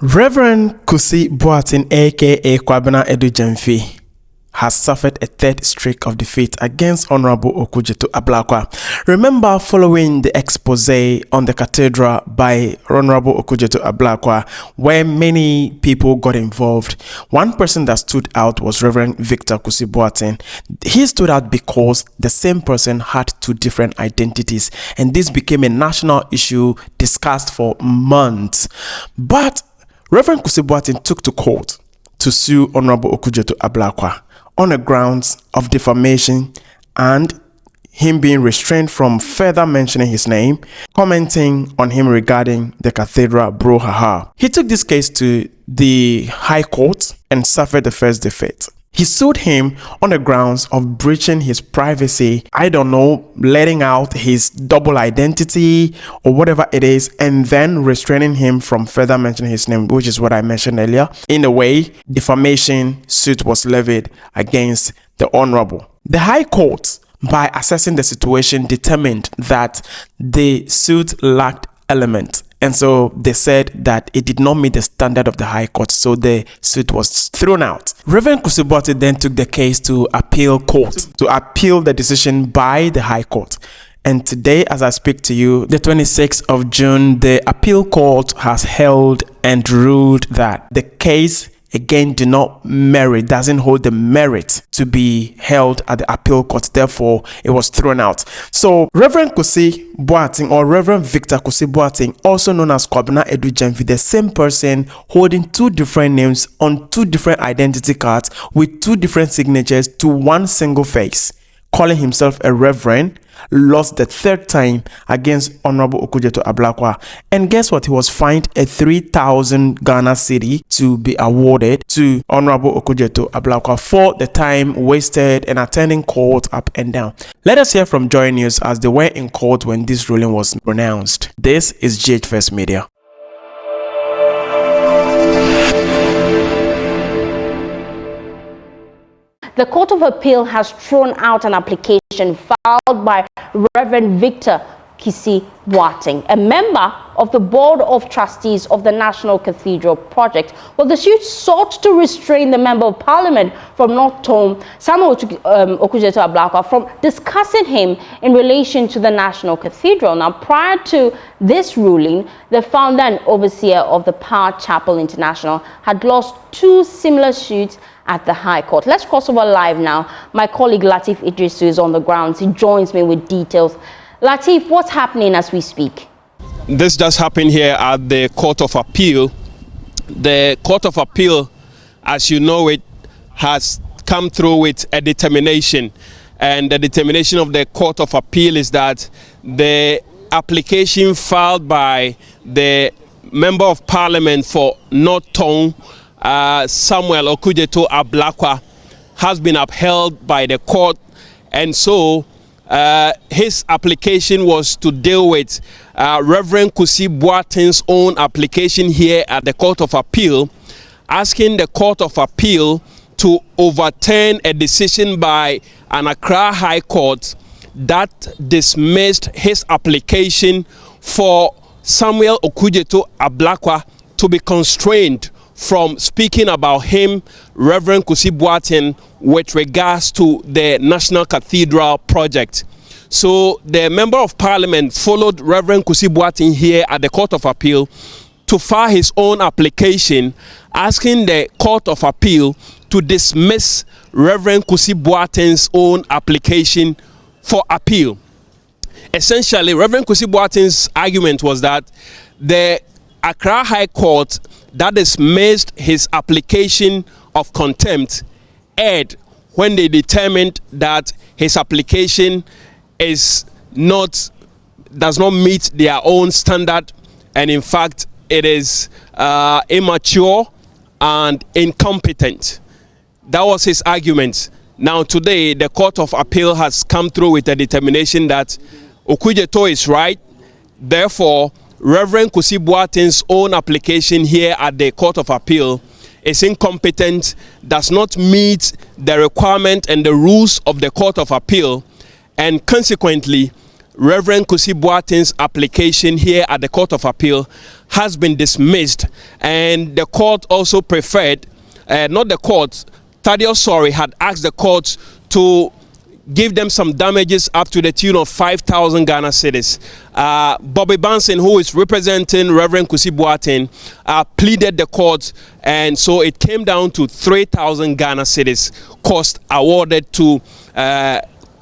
Rev Kusi Boateng aka Kwabena Adu Gyamfi has suffered a third streak of defeat against Honorable Okudzeto Ablakwa. Remember, following the expose on the cathedral by Honorable Okudzeto Ablakwa, where many people got involved, one person that stood out was Rev Kusi Boateng. He stood out because the same person had two different identities, and this became a national issue discussed for months. But Rev Kusi Boateng took to court to sue Honorable Okudzeto Ablakwa on the grounds of defamation and him being restrained from further mentioning his name, commenting on him regarding the cathedral brouhaha. He took this case to the High Court and suffered the first defeat. He sued him on the grounds of breaching his privacy, letting out his double identity or whatever it is, and then restraining him from further mentioning his name, which is what I mentioned earlier. In a way, defamation suit was levied against the Honorable. The High Court, by assessing the situation, determined that the suit lacked element. And so they said that it did not meet the standard of the High Court, so the suit was thrown out. Rev Kusi Boateng then took the case to appeal court, to appeal the decision by the High Court. And today, as I speak to you, the 26th of June, the appeal court has held and ruled that the case again doesn't hold the merit to be held at the appeal court. Therefore, it was thrown out. So Rev Kusi Boateng, or Rev Kusi Boateng, also known as Kwabena Adu Gyamfi, the same person holding two different names on two different identity cards with two different signatures to one single face, calling himself a reverend, lost the third time against Honorable Okudzeto Ablakwa. And guess what? He was fined a 3,000 Ghana cedi to be awarded to Honorable Okudzeto Ablakwa for the time wasted and attending court up and down. Let us hear from Joy News as they were in court when this ruling was pronounced. This is Ghc3 Media. The Court of Appeal has thrown out an application filed by Rev Kusi Boateng, a member of the Board of Trustees of the National Cathedral Project. Well, the suit sought to restrain the Member of Parliament from North Tone, Samuel Okudzeto Ablakwa, from discussing him in relation to the National Cathedral. Now, prior to this ruling, the founder and overseer of the Power Chapel International had lost two similar suits at the High Court. Let's cross over live now. My colleague Latif Idrisu is on the grounds. He joins me with details. Latif, what's happening as we speak? This just happened here at the Court of Appeal. The Court of Appeal, as you know it, has come through with a determination. And the determination of the Court of Appeal is that the application filed by the Member of Parliament for North Tone, Samuel Okudzeto Ablakwa, has been upheld by the court, and so his application was to deal with Rev Kusi Boateng's own application here at the Court of Appeal, asking the Court of Appeal to overturn a decision by an Accra High Court that dismissed his application for Samuel Okudzeto Ablakwa to be constrained from speaking about him, Rev Kusi Boateng, with regards to the National Cathedral project. So the Member of Parliament followed Rev Kusi Boateng here at the Court of Appeal to file his own application, asking the Court of Appeal to dismiss Rev Kusi Boateng's own application for appeal. Essentially, Rev Kusi Boateng's argument was that the Accra High Court that dismissed his application of contempt erred when they determined that his application does not meet their own standard, and in fact it is immature and incompetent. That was his argument. Now today the Court of Appeal has come through with a determination that Okudzeto is right. Therefore, Rev Kusi Boateng's own application here at the Court of Appeal is incompetent, does not meet the requirement and the rules of the Court of Appeal, and consequently, Reverend Kusi Boateng's application here at the Court of Appeal has been dismissed, and the court also preferred, not the court, Thaddeus Sori had asked the court to give them some damages up to the tune of 5,000 Ghana cedis. Bobby Banson, who is representing Reverend Kusi Boateng, pleaded the court, and so it came down to 3,000 Ghana cedis cost awarded to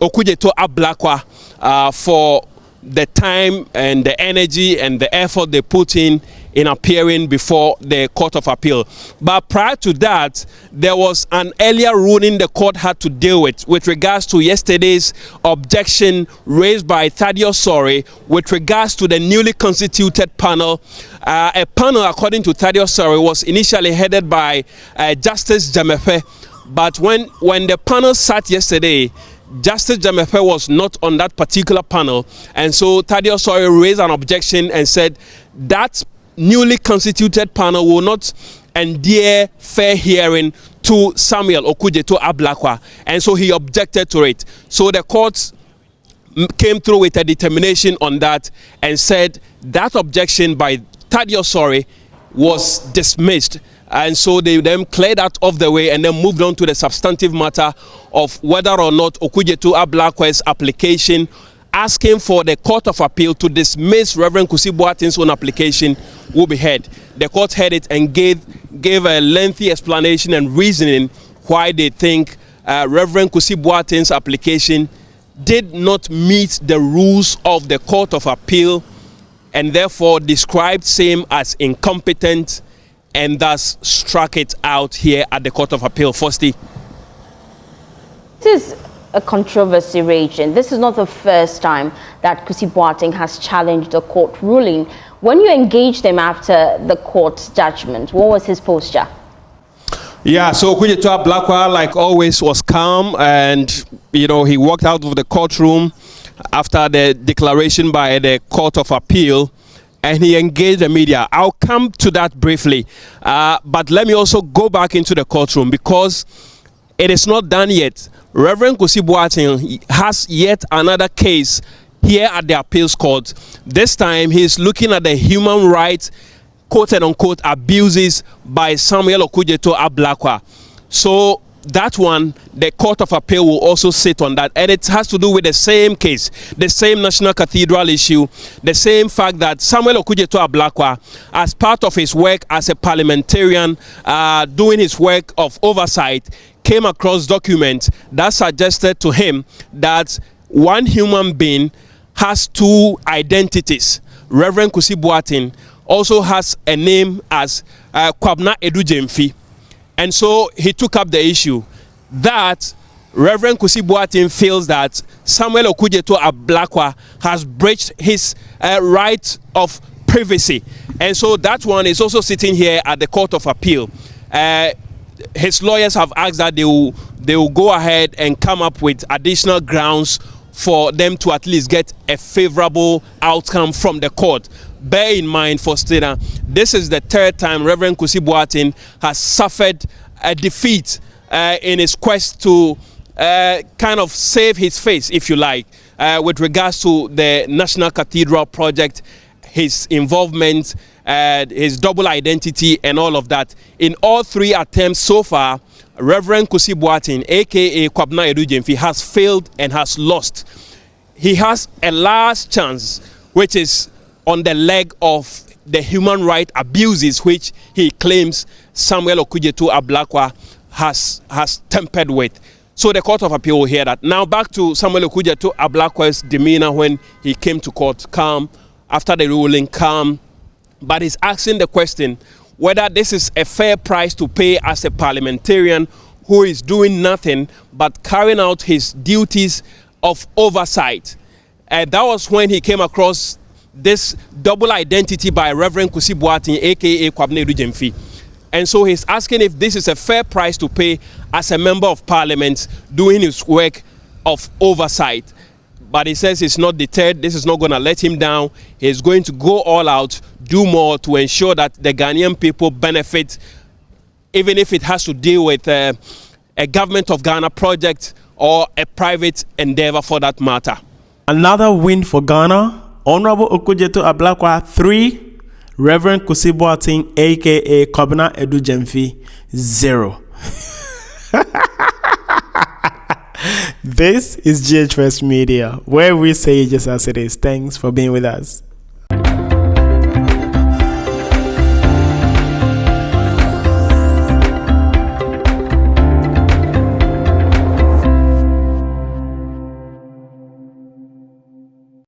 Okudzeto Ablakwa for the time and the energy and the effort they put in appearing before the Court of Appeal. But prior to that, there was an earlier ruling the court had to deal with regards to yesterday's objection raised by Thaddeus Sori with regards to the newly constituted panel. A panel, according to Thaddeus Sori, was initially headed by Justice Gyamfi, but when the panel sat yesterday, Justice Gyamfi was not on that particular panel, and so Thaddeus Sori raised an objection and said that newly constituted panel will not endear fair hearing to Samuel Okudzeto Ablakwa, and so he objected to it. So the court came through with a determination on that and said that objection by Thaddeus Sori was dismissed. And so they then cleared that off the way and then moved on to the substantive matter of whether or not Okudzeto Ablakwa's application asking for the Court of Appeal to dismiss Reverend Kusi Boateng's own application will be heard. The court heard it and gave a lengthy explanation and reasoning why they think Reverend Kusi Boateng's application did not meet the rules of the Court of Appeal, and therefore described same as incompetent, and thus struck it out here at the Court of Appeal. Fosti. This is a controversy raging. This is not the first time that Kusi Boateng has challenged the court ruling. When you engaged him after the court judgment, what was his posture? Yeah, so Okudzeto Ablakwa, like always, was calm, and he walked out of the courtroom after the declaration by the Court of Appeal, and he engaged the media. I'll come to that briefly, but let me also go back into the courtroom because it is not done yet. Reverend Kusi Boateng has yet another case here at the appeals court. This time he's looking at the human rights quote-unquote abuses by Samuel Okudzeto Ablakwa. So that one, the Court of Appeal will also sit on that, and it has to do with the same case, the same National Cathedral issue, the same fact that Samuel Okudzeto Ablakwa, as part of his work as a parliamentarian, doing his work of oversight, came across documents that suggested to him that one human being has two identities. Reverend Kusi Boateng also has a name as Kwabena Adu Gyamfi. And so he took up the issue that Reverend Kusi Boateng feels that Samuel Okudzeto Ablakwa has breached his right of privacy. And so that one is also sitting here at the Court of Appeal. His lawyers have asked that they will go ahead and come up with additional grounds for them to at least get a favorable outcome from the court. Bear in mind, Faustina, this is the third time Reverend Kusi Boateng has suffered a defeat in his quest to kind of save his face, if you like, with regards to the National Cathedral project, his involvement, his double identity, and all of that. In all three attempts so far, Reverend Kusi Boateng, aka Kwabena Adu Gyamfi, has failed and has lost. He has a last chance, which is on the leg of the human rights abuses which he claims Samuel Okudzeto Ablakwa has tempered with. So the Court of Appeal will hear that. Now back to Samuel Okudzeto Ablakwa's demeanor when he came to court, calm, after the ruling, calm, but he's asking the question whether this is a fair price to pay as a parliamentarian who is doing nothing but carrying out his duties of oversight. And that was when he came across this double identity by Reverend Kusi Boateng, aka Kwabena Adu Gyamfi. And so he's asking if this is a fair price to pay as a member of parliament doing his work of oversight. But he says he's not deterred. This is not going to let him down. He's going to go all out, do more to ensure that the Ghanaian people benefit, even if it has to deal with a government of Ghana project or a private endeavor for that matter. Another win for Ghana. Honorable Okudzeto Ablakwa 3, Rev Kusi Boateng aka Kwabena Adu Gyamfi 0. This is GH First Media, where we say it just as it is. Thanks for being with us.